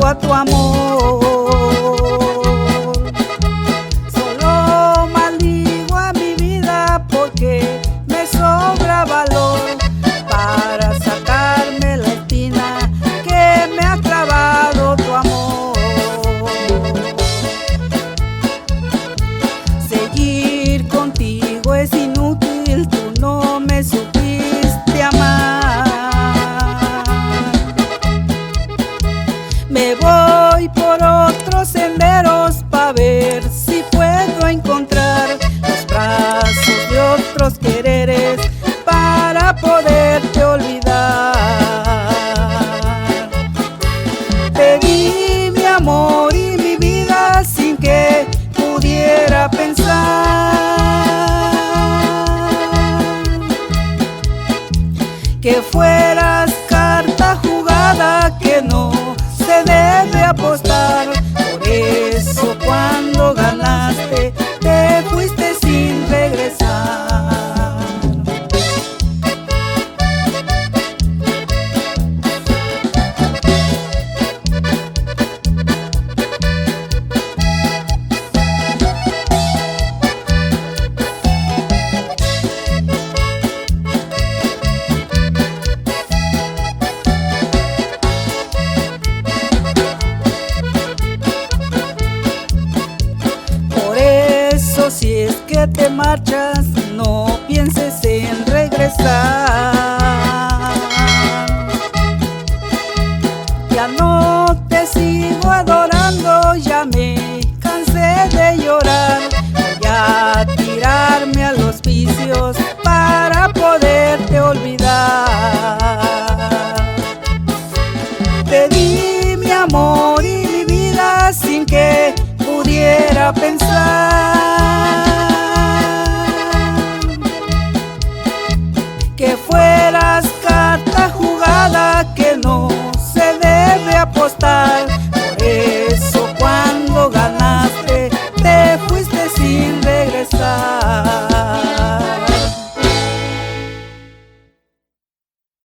a tu amor. Solo maldigo a mi vida porque me sobra valor para sacarme la espina que me ha clavado tu amor. Seguir contigo es inútil, tú no me supiste amar. Me voy por otros senderos pa' ver si puedo encontrar los brazos de otros quereres para poderte olvidar. Te di mi amor y mi vida sin que pudiera pensar que fueras carta jugada que no se debe apostar. Por eso cuando ganaste te fuiste sin regresar. Si es que te marchas, no pienses en regresar. Ya no te sigo adorando, ya me cansé de llorar. Voy a tirarme a los vicios para poderte olvidar. Te di mi amor y mi vida sin que pudiera pensar que fue